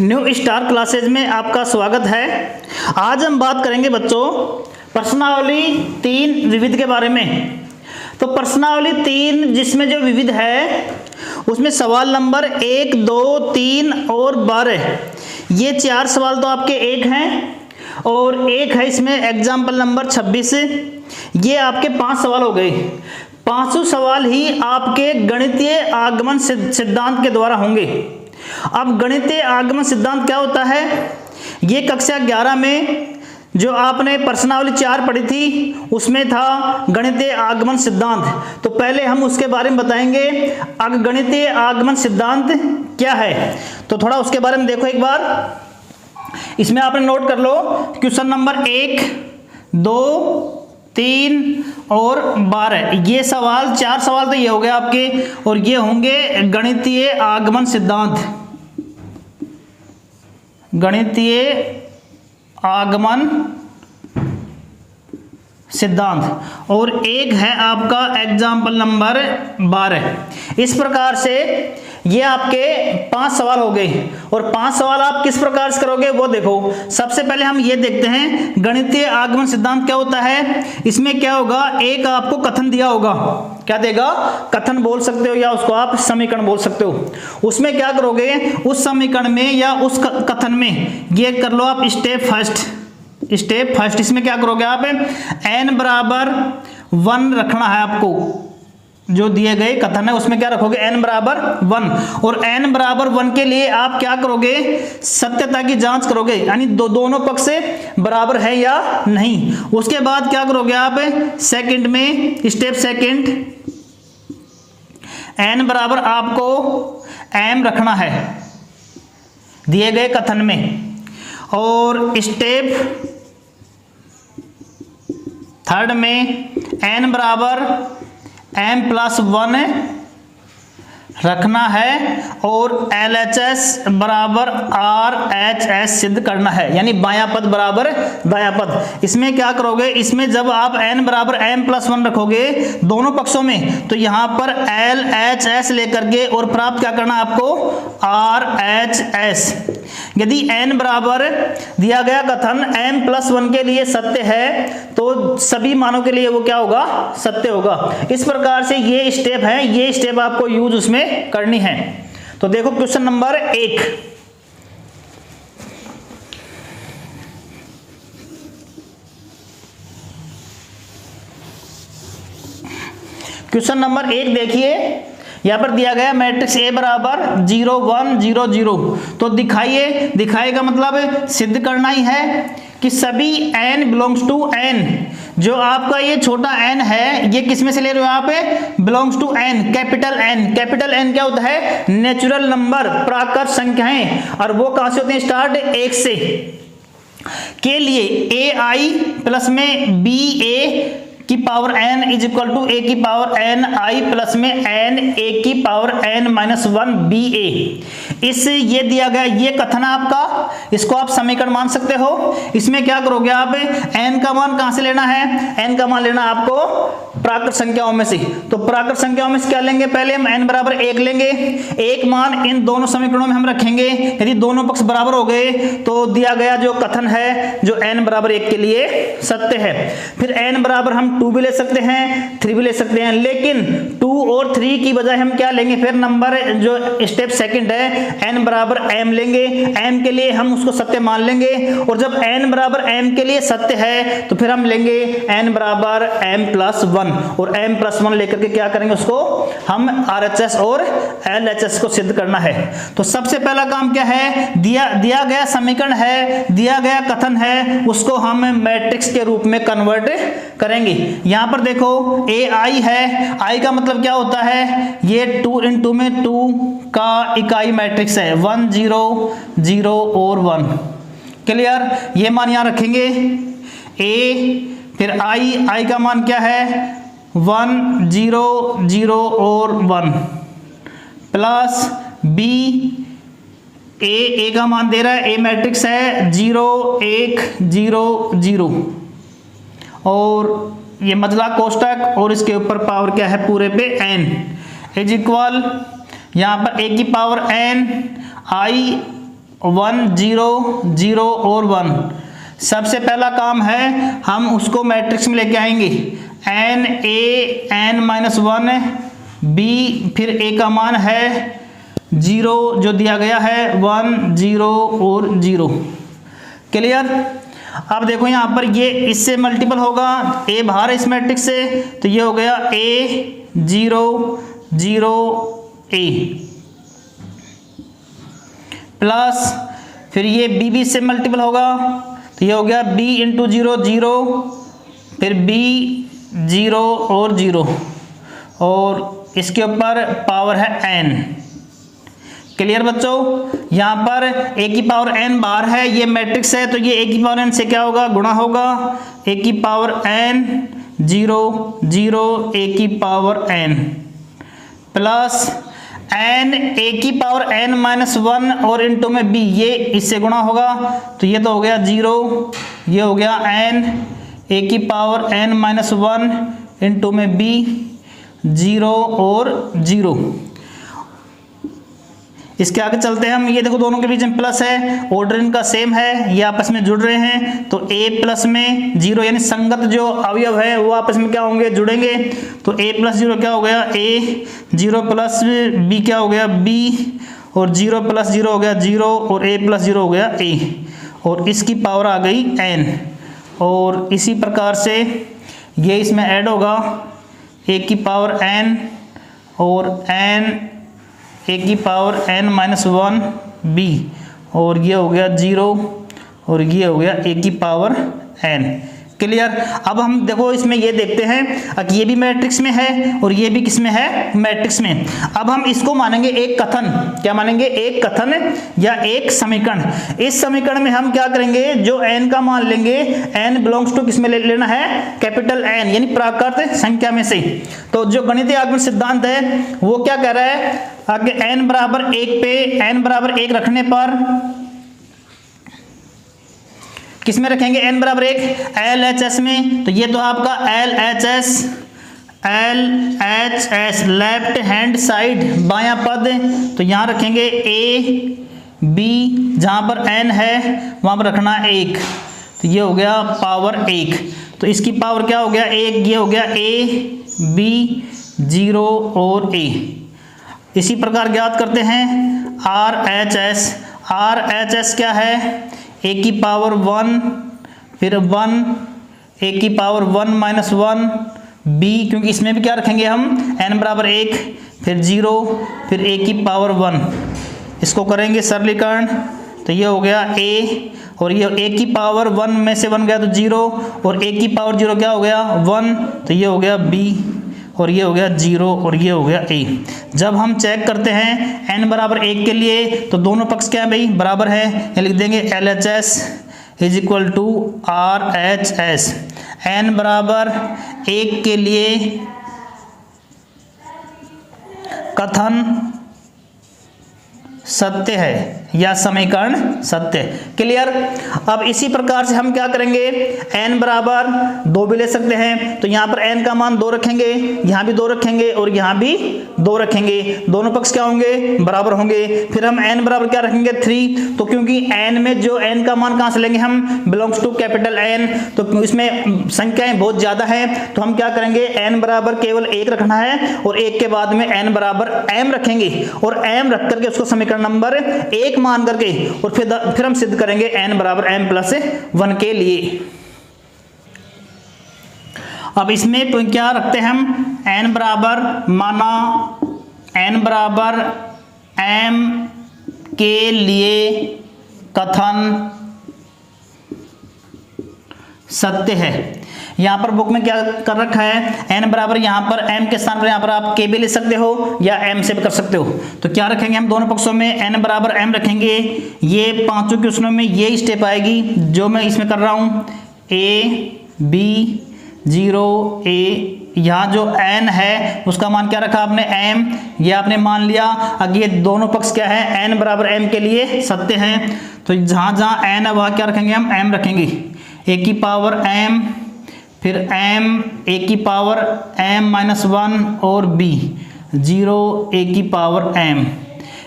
New star classes में आपका स्वागत है। आज हम बात करेंगे बच्चों प्रश्नावली 3 विविध के बारे में। तो प्रश्नावली 3 जिसमें जो विविध है उसमें सवाल नंबर 1, 2, 3 और 12 ये 4 सवाल तो आपके एक हैं और एक है इसमें एग्जाम्पल नंबर 26। ये आपके 5 सवाल हो गए। 5 सवाल ही आपके गणितीय आगमन सिद्धांत के द्वारा होंगे। अब गणितीय आगमन सिद्धांत क्या होता है? ये कक्षा 11 में जो आपने प्रश्नावली 4 पढ़ी थी उसमें था गणितीय आगमन सिद्धांत। तो पहले हम उसके बारे में बताएंगे गणितीय आगमन सिद्धांत क्या है। तो थोड़ा उसके बारे में देखो एक बार। इसमें आपने नोट कर लो क्वेश्चन नंबर 1, 2, 3 और 12 ये सवाल 4 सवाल तो ये हो गए आपके और ये होंगे गणितीय आगमन सिद्धांत। गणितीय आगमन सिद्धांत और एक है आपका एग्जाम्पल नंबर 12। इस प्रकार से ये आपके 5 सवाल हो गए और 5 सवाल आप किस प्रकार से करोगे वो देखो। सबसे पहले हम ये देखते हैं गणितीय आगमन सिद्धांत क्या होता है। इसमें क्या होगा, एक आपको कथन दिया होगा। क्या देगा? कथन बोल सकते हो या उसको आप समीकरण बोल सकते हो। उसमें क्या करोगे, उस समीकरण में या उस कथन में ये कर लो आप स्टेप फर्स्ट। इसमें क्या करोगे आप, n बराबर 1 रखना है आपको। जो दिए गए कथन है उसमें क्या रखोगे, n बराबर 1 और n बराबर 1 के लिए आप क्या करोगे, सत्यता की जांच करोगे यानी दोनों पक्ष से बराबर है या नहीं। उसके बाद क्या करोगे आप सेकंड में, स्टेप सेकंड, n बराबर आपको m रखना है दिए गए कथन में। और स्टेप थर्ड में n बराबर m+1 रखना है और LHS बराबर RHS सिद्ध करना है यानी बायां पद बराबर दायां पद। इसमें क्या करोगे, इसमें जब आप n बराबर m+1 रखोगे दोनों पक्षों में तो यहां पर LHS लेकर के और प्राप्त क्या करना आपको, RHS। यदि n बराबर दिया गया कथन m+1 के लिए सत्य है तो सभी मानों के लिए वो क्या होगा, सत्य होगा। इस प्रकार से ये स्टेप है, ये स्टेप आपको यूज उसमें करनी है। तो देखो क्वेश्चन नंबर 1, क्वेश्चन नंबर 1 देखिए। यहां पर दिया गया मैट्रिक्स A बराबर 0 1 0 0। तो दिखाए का मतलब सिद्ध करना ही है कि सभी n बिलोंग्स टू n। जो आपका ये छोटा n है ये किस में से ले रहे हो यहाँ पे, belongs to n, capital n। Capital n क्या होता है, नेचुरल नंबर, प्राकृत संख्याएं। और वो कहां से होते हैं, स्टार्ट 1 से। के लिए ai प्लस में ba की power n is equal to a की पावर n i प्लस में n a की पावर n-1 ba। इससे ये दिया गया ये कथन आपका, इसको आप समीकरण मान सकते हो। इसमें क्या करोगे आप, n का मान कहां से लेना है, n का मान लेना आपको प्राकृत संख्याओं में से। तो प्राकृत संख्याओं में से क्या लेंगे, पहले हम n बराबर 1 लेंगे। एक मान इन दोनों समीकरणों में हम रखेंगे। यदि दोनों पक्ष बराबर हो गए तो दिया गया जो कथन है जो n बराबर 1 के लिए सत्य है। फिर n बराबर हम 2 भी ले सकते हैं, 3 भी ले सकते हैं, लेकिन 2 और 3 की बजाय हम क्या लेंगे, फिर नंबर जो स्टेप सेकंड है n बराबर m लेंगे। m के लिए हम उसको सत्य मान लेंगे और जब n बराबर m के लिए सत्य है तो फिर हम लेंगे n बराबर m+1 और m+1 लेकर के क्या करेंगे, उसको हम RHS और LHS को सिद्ध करना है। तो सबसे पहला काम क्या है, दिया गया समीकरण है, दिया गया कथन है, उसको हम मैट्रिक्स के रूप में कन्वर्ट करेंगे। यहां पर देखो ai है, i का मतलब क्या होता है, ये 2 × 2 में 2 का इकाई मैट्रिक्स है, 1 0 0 और 1। क्लियर? ये मान यहां रखेंगे a, फिर i का मान क्या है, 1 0 0 और 1 प्लस b, a का मान दे रहा है, a मैट्रिक्स है 0 1 0 0 और ये मजला कोष्टक और इसके ऊपर पावर क्या है पूरे पे n इज इक्वल, यहाँ पर a की पावर n i 1 0 0 और 1। सबसे पहला काम है हम उसको मैट्रिक्स में लेके आएंगे, n a n-1 b, फिर a का मान है 0 जो दिया गया है 1 0 और 0। क्लियर। अब देखो यहाँ पर ये इससे मल्टीपल होगा, a बाहर है इस मैट्रिक्स से, तो ये हो गया a 0 0 a प्लस फिर ये b से मल्टीपल होगा, तो ये हो गया b इंटू 0 0, फिर b 0 और 0 और इसके ऊपर पावर है n। क्लियर बच्चों। यहाँ पर a की पावर n बाहर है, ये मैट्रिक्स है, तो ये a की पावर n से क्या होगा, गुणा होगा, a की पावर n 0 0 a की power n plus n a की पावर n-1 और इंटू में b, ये इससे गुणा होगा, तो ये तो हो गया 0, ये हो गया n a की पावर n-1 इंटू में b 0 और 0। इसके आगे चलते हैं हम, ये देखो दोनों के बीच में प्लस है, ऑर्डर इनका सेम है, ये आपस में जुड़ रहे हैं, तो a प्लस में 0 यानी संगत जो अवयव है वो आपस में क्या होंगे, जुड़ेंगे, तो a प्लस 0 क्या हो गया a, 0 प्लस b क्या हो गया b, और 0 प्लस 0 हो गया 0, और a प्लस 0 हो गया a, और इसकी पावर आ गई n। और इसी प्रकार से ये इसमें ऐड होगा, a की पावर n और n a की पावर n-1 b, और ये हो गया 0 और ये हो गया a की पावर n। क्लियर। अब हम देखो इसमें ये देखते हैं कि ये भी मैट्रिक्स में है और ये भी किस में है, मैट्रिक्स में। अब हम इसको मानेंगे एक कथन, क्या मानेंगे, एक कथन या एक समीकरण। इस समीकरण में हम क्या करेंगे, जो n का मान लेंगे, n बिलोंग्स टू किस में लेना है, कैपिटल N यानी प्राकृत संख्या में से। तो जो गणितीय आगमन सिद्धांत है वो क्या कह रहा है, आगे n बराबर 1 पे, n बराबर 1 रखने पर किस में रखेंगे, n बराबर 1 LHS में, तो ये तो आपका LHS लेफ्ट हैंड साइड बायां पद, तो यहाँ रखेंगे a b, जहाँ पर n है वहाँ पर रखना 1, तो ये हो गया पावर 1, तो इसकी पावर क्या हो गया 1, ये हो गया a b 0 और a। इसी प्रकार ज्ञात करते हैं RHS क्या है, a की पावर 1 फिर 1, a की पावर 1-1 b, क्योंकि इसमें भी क्या रखेंगे हम, n बराबर 1 फिर 0 फिर a की पावर 1, इसको करेंगे सरलीकरण, तो ये हो गया a, और ये a की पावर 1 में से 1 गया तो 0, और a की पावर 0 क्या हो गया 1, तो ये हो गया b, और ये हो गया 0 और ये हो गया a। जब हम चेक करते हैं n बराबर 1 के लिए, तो दोनों पक्ष क्या है भाई, बराबर है, ये लिख देंगे LHS is equal to RHS। n बराबर 1 के लिए कथन सत्य है या समीकरण सत्य। क्लियर। अब इसी प्रकार से हम क्या करेंगे, n बराबर 2 भी ले सकते हैं, तो यहाँ पर n का मान 2 रखेंगे, यहाँ भी 2 रखेंगे और यहाँ भी 2 रखेंगे, दोनों पक्ष क्या होंगे, बराबर होंगे। फिर हम n बराबर क्या रखेंगे 3, तो क्योंकि n में जो n का मान कहाँ से लेंगे हम, बिलोंग्स टू कैपिटल N, तो इसमें संख्याएं बहुत ज्यादा है, तो हम क्या करेंगे n बराबर केवल 1 रखना है और 1 के बाद में n बराबर m रखेंगे, और m रख करके उसको समीकरण नंबर 1 मान करके और फिर हम सिद्ध करेंगे n बराबर m प्लस 1 के लिए। अब इसमें क्या रखते हैं हम, n बराबर, माना n बराबर m के लिए कथन सत्य है। यहाँ पर बुक में क्या कर रखा है, n बराबर, यहाँ पर m के स्थान पर यहाँ पर आप k भी ले सकते हो या m से भी कर सकते हो। तो क्या रखेंगे हम, दोनों पक्षों में n बराबर m रखेंगे। ये पांचों क्वेश्चनों में ये स्टेप आएगी जो मैं इसमें कर रहा हूँ, a b 0 a, यहाँ जो n है उसका मान क्या रखा आपने m, ये आपने मान लिया। अब ये दोनों पक्ष क्या है, n बराबर m के लिए सत्य हैं, तो जहाँ जहाँ n है वहाँ क्या रखेंगे हम, m रखेंगे, a की पावर m फिर m a की पावर m-1 और b 0 a की पावर m।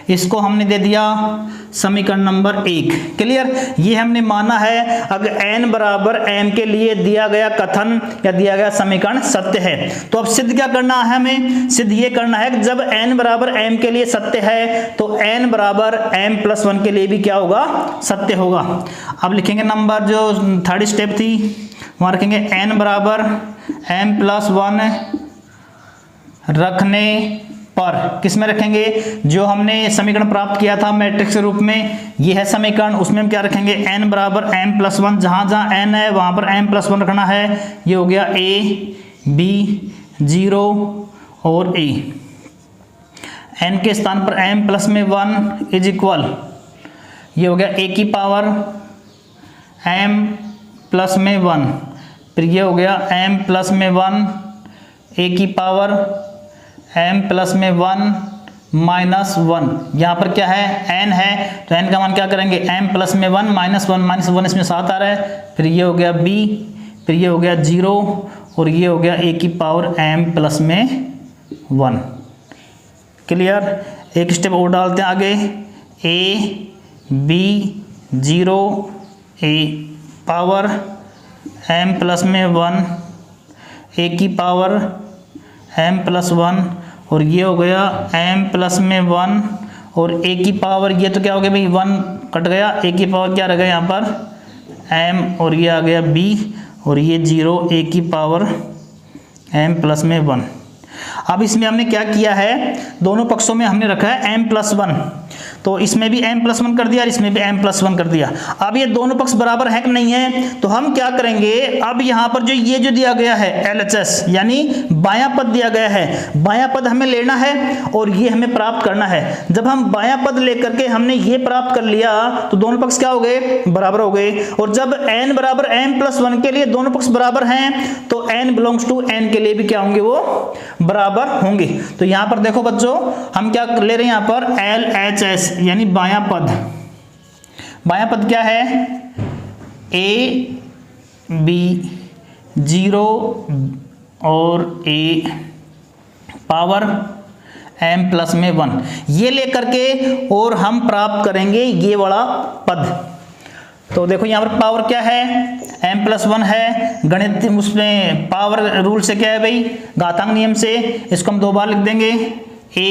इसको हमने दे दिया समीकरण नंबर 1। क्लियर, ये हमने माना है अगर n बराबर m के लिए दिया गया कथन या दिया गया समीकरण सत्य है। तो अब सिद्ध क्या करना है, हमें सिद्ध ये करना है कि जब n बराबर m के लिए सत्य है तो n बराबर m+1 के लिए भी क्या होगा, सत्य होगा। अब लिखेंगे नंबर जो थर्ड स्टेप थी, वहां रखेंगे n बराबर m+1 रखने पर, किस में रखेंगे, जो हमने समीकरण प्राप्त किया था मैट्रिक्स के रूप में, ये है समीकरण, उसमें हम क्या रखेंगे n बराबर m+1, जहां जहां n है वहां पर m+1 रखना है। ये हो गया a b 0 और a, n के स्थान पर m+1 इज इक्वल, ये हो गया a की पावर m+1, फिर ये हो गया m+1 a की पावर m+1 -1। यहाँ पर क्या है, n है, तो n का मान क्या करेंगे, m+1 -1 इसमें साथ आ रहा है, फिर ये हो गया b, फिर ये हो गया 0 और ये हो गया a की पावर m+1। क्लियर, एक स्टेप और डालते हैं आगे, a b 0 a power m+1 a की पावर m+1 और ये हो गया m+1 और a की पावर, ये तो क्या हो गया भाई 1 कट गया, a की पावर क्या रह गया यहाँ पर m और ये आ गया b और ये 0 a की पावर m+1। अब इसमें हमने क्या किया है, दोनों पक्षों में हमने रखा है m+1, तो इसमें भी m+1 कर दिया और इसमें भी m+1 कर दिया। अब ये दोनों पक्ष बराबर है कि नहीं है, तो हम क्या करेंगे, अब यहाँ पर जो ये जो दिया गया है LHS यानी बायां पद दिया गया है, बायां पद हमें लेना है और ये हमें प्राप्त करना है। जब हम बायां पद लेकर के हमने ये प्राप्त कर लिया तो दोनों पक्ष क्या हो गए, बराबर हो गए। और जब n बराबर m+1 के लिए दोनों पक्ष बराबर हैं तो n बिलोंग्स टू n के लिए भी क्या होंगे, वो बराबर होंगे। तो यहाँ पर देखो बच्चों, हम क्या ले रहे हैं यहाँ पर LHS यानी बायां पद। बायां पद क्या है, a b 0 और a पावर m+1, ये लेकर के और हम प्राप्त करेंगे ये वाला पद। तो देखो यहाँ पर पावर क्या है, m+1 है, गणित उसमें पावर रूल से क्या है भाई, घातांक नियम से, इसको हम 2 बार लिख देंगे, a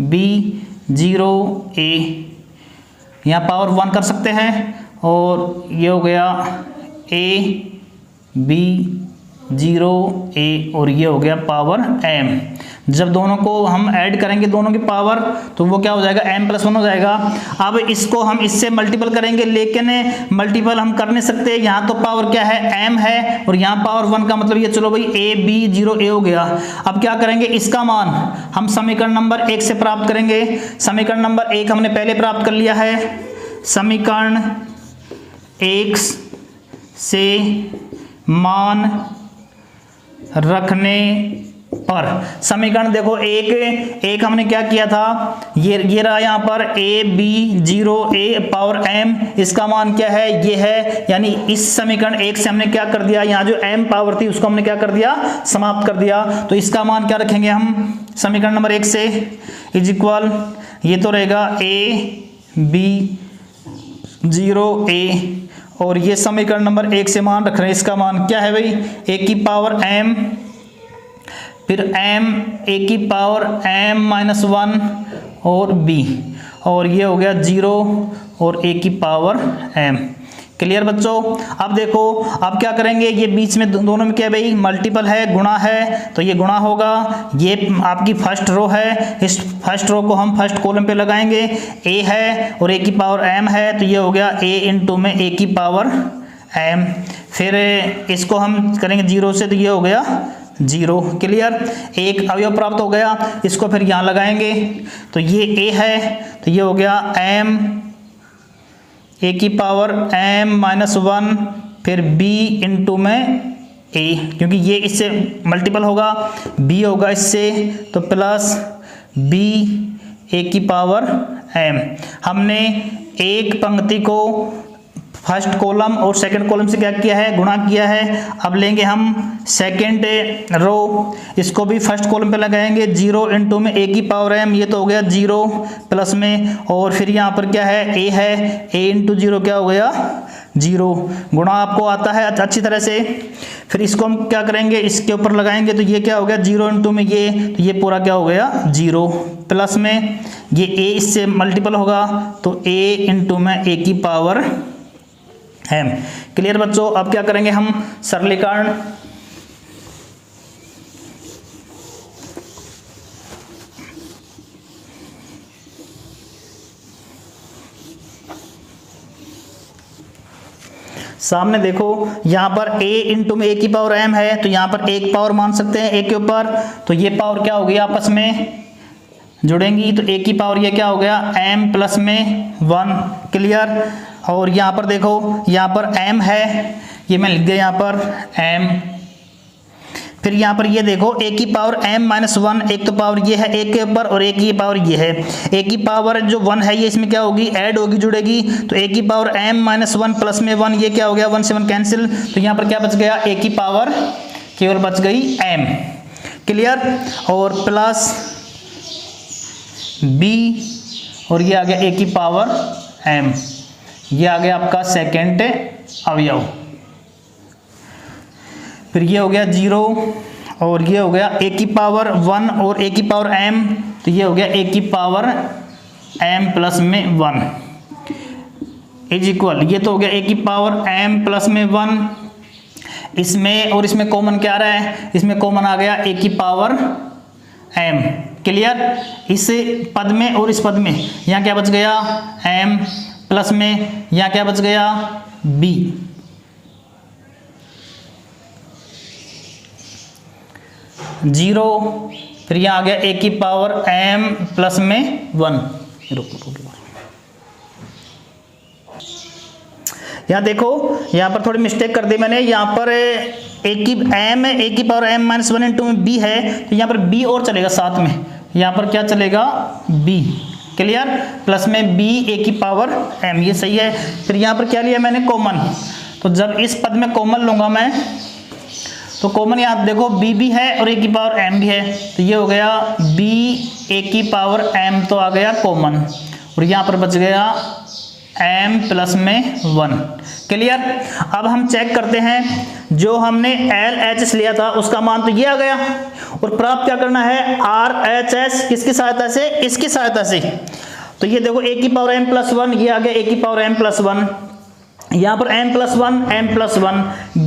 b 0 a, यहाँ पावर 1 कर सकते हैं और ये हो गया a b 0 a और ये हो गया पावर m। जब दोनों को हम ऐड करेंगे दोनों की पावर तो वो क्या हो जाएगा, m+1 हो जाएगा। अब इसको हम इससे मल्टीपल करेंगे, लेकिन मल्टीपल हम कर नहीं सकते, यहाँ तो पावर क्या है, m है और यहाँ पावर 1 का मतलब ये, चलो भाई a b 0 a हो गया। अब क्या करेंगे, इसका मान हम समीकरण नंबर 1 से प्राप्त करेंगे। समीकरण नंबर 1 हमने पहले प्राप्त कर लिया है, समीकरण 1 से मान रखने पर, समीकरण देखो एक हमने क्या किया था, ये रहा यहाँ पर a b 0 a power m, इसका मान क्या है, ये है, यानी इस समीकरण 1 से हमने क्या कर दिया, यहाँ जो m पावर थी उसको हमने क्या कर दिया, समाप्त कर दिया। तो इसका मान क्या रखेंगे हम समीकरण नंबर 1 से, इज इक्वल, ये तो रहेगा a b 0 a और ये समीकरण नंबर 1 से मान रख रहे हैं, इसका मान क्या है भाई, a की पावर m, फिर m a की पावर m-1 और b और ये हो गया 0 और a की पावर m। क्लियर बच्चों, अब देखो अब क्या करेंगे, ये बीच में दोनों में क्या भाई, मल्टीपल है, गुणा है, तो ये गुणा होगा, ये आपकी फर्स्ट रो है, इस फर्स्ट रो को हम फर्स्ट कॉलम पे लगाएंगे, a है और a की पावर m है, तो ये हो गया a इंटू में a की पावर m, फिर इसको हम करेंगे 0 से, तो ये हो गया 0। क्लियर, एक अवयव प्राप्त हो गया, इसको फिर यहाँ लगाएंगे, तो ये a है, तो ये हो गया m a की पावर m-1, फिर b इंटू में a, क्योंकि ये इससे मल्टीपल होगा, b होगा इससे, तो प्लस b a की पावर m। हमने एक पंक्ति को फर्स्ट कॉलम और सेकंड कॉलम से क्या किया है, गुणा किया है। अब लेंगे हम सेकेंड रो, इसको भी फर्स्ट कॉलम पे लगाएंगे, 0 इंटू में a की पावर m, ये तो हो गया 0 प्लस में, और फिर यहाँ पर क्या है a है, a इंटू 0 क्या हो गया 0, गुणा आपको आता है अच्छी तरह से। फिर इसको हम क्या करेंगे, इसके ऊपर लगाएंगे तो ये क्या हो गया 0 इंटू में ये, तो ये पूरा क्या हो गया 0 प्लस में, ये a इससे मल्टीपल होगा तो a इंटू में a की पावर m। क्लियर बच्चों। अब क्या करेंगे हम सरलीकरण, सामने देखो यहाँ पर a इंटू में a की पावर m है, तो यहाँ पर एक पावर मान सकते हैं a के ऊपर, तो ये पावर क्या होगी आपस में जुड़ेंगी, तो a की पावर ये क्या हो गया m प्लस में 1। क्लियर। और यहाँ पर देखो यहाँ पर m है, ये मैं लिख दिया यहाँ पर m। फिर यहाँ पर ये देखो a की पावर m माइनस 1, एक तो पावर ये है a के ऊपर और a की पावर ये है, a की पावर जो 1 है ये इसमें क्या होगी ऐड होगी जुड़ेगी, तो a की पावर m माइनस 1 प्लस में 1, ये क्या हो गया 1 से 1 कैंसिल, तो यहाँ पर क्या बच गया a की पावर केवल बच गई m। क्लियर। और प्लस b, और ये आ गया a की पावर m, ये आ गया आपका सेकेंड अवयव। फिर ये हो गया 0 और ये हो गया a की पावर 1 और a की पावर m, तो ये हो गया a की पावर m प्लस में 1 इज इक्वल, ये तो हो गया a की पावर m प्लस में 1, इसमें और इसमें कॉमन क्या आ रहा है, इसमें कॉमन आ गया a की पावर m। क्लियर। इस पद में और इस पद में यहाँ क्या बच गया m प्लस में, यहाँ क्या बच गया b। जीरो, फिर यहाँ आ गया a की पावर m प्लस में 1। यहाँ देखो यहाँ पर थोड़ी मिस्टेक कर दी मैंने, यहाँ पर a की पावर m माइनस 1 इंटू में b है, तो यहाँ पर b और चलेगा साथ में, यहाँ पर क्या चलेगा b। क्लियर। प्लस में b a की पावर m, ये सही है। फिर यहाँ पर क्या लिया मैंने कॉमन, तो जब इस पद में कॉमन लूंगा मैं तो कॉमन यहाँ देखो b भी है और a की पावर m भी है, तो ये हो गया b a की पावर m, तो आ गया कॉमन, और यहाँ पर बच गया m प्लस में 1। क्लियर। अब हम चेक करते हैं, जो हमने LHS लिया था उसका मान तो ये आ गया, और प्राप्त क्या करना है RHS, किसकी सहायता से, इसकी सहायता से। तो ये देखो a की पावर m प्लस 1, ये आ गया a की पावर m प्लस 1, यहाँ पर m प्लस 1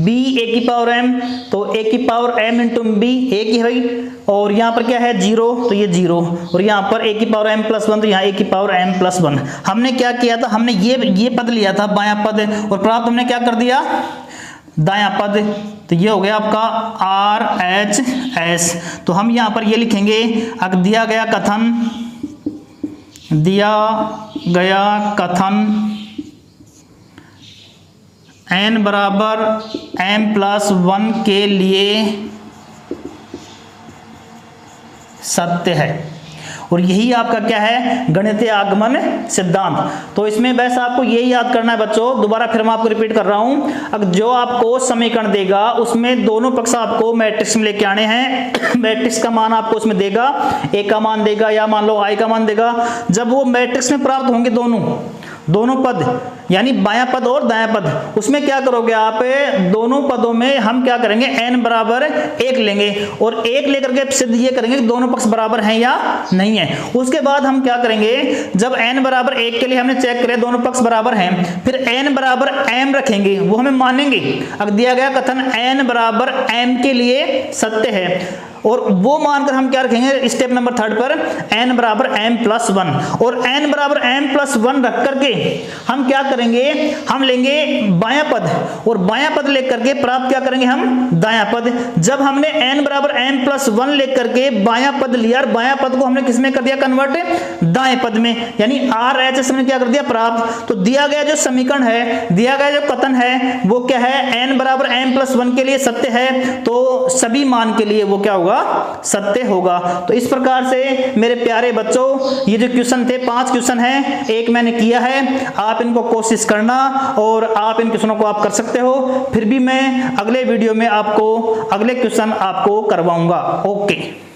b a की पावर m, तो a की power m into b a की है, और यहाँ पर क्या है 0, तो ये 0, और यहाँ पर a की पावर m प्लस 1, तो यहाँ a की पावर m प्लस 1। हमने क्या किया था, हमने ये पद लिया था बायां पद, और प्राप्त हमने क्या कर दिया दायां पद, तो ये हो गया आपका RHS। तो हम यहाँ पर ये लिखेंगे, अगर दिया गया कथन n बराबर m प्लस 1 के लिए सत्य है, और यही आपका क्या है गणितीय आगमन सिद्धांत। तो इसमें बस आपको यही याद करना है बच्चों, दोबारा फिर मैं आपको रिपीट कर रहा हूं, अगर जो आपको समीकरण देगा उसमें दोनों पक्ष आपको मैट्रिक्स में लेके आने हैं। मैट्रिक्स का मान आपको उसमें देगा, a का मान देगा या मान लो i का मान देगा। जब वो मैट्रिक्स में प्राप्त होंगे दोनों पद, यानी बायां पद और दायां पद, उसमें क्या करोगे आप, दोनों पदों में हम क्या करेंगे n बराबर 1 लेंगे, और 1 लेकर के सिद्ध ये करेंगे कि दोनों पक्ष बराबर हैं या नहीं है। उसके बाद हम क्या करेंगे, जब n बराबर 1 के लिए हमने चेक करे दोनों पक्ष बराबर हैं, फिर n बराबर m रखेंगे, वो हमें मानेंगे। अगर दिया गया कथन n बराबर m के लिए सत्य है, और वो मानकर हम क्या रखेंगे स्टेप नंबर 3 पर n बराबर m प्लस 1, और n बराबर m प्लस 1 रख करके हम क्या करेंगे, हम लेंगे बायां पद, और बायां पद लेकर के प्राप्त क्या करेंगे हम दायां पद। जब हमने n बराबर m प्लस 1 लेकर के बायां पद लिया, और बायां पद को हमने किसमें कर दिया कन्वर्ट दाएं पद में, यानी RHS हमने क्या कर दिया प्राप्त। तो दिया गया जो समीकरण है, दिया गया जो कथन है वो क्या है, n बराबर m प्लस 1 के लिए सत्य है, तो सभी मान के लिए वो क्या होगा सत्य होगा। तो इस प्रकार से मेरे प्यारे बच्चों ये जो क्वेश्चन थे 5 क्वेश्चन हैं, एक मैंने किया है, आप इनको क्वेश्चन कोशिश करना और आप इन क्वेश्चनों को आप कर सकते हो। फिर भी मैं अगले वीडियो में आपको अगले क्वेश्चन आपको करवाऊंगा। ओके।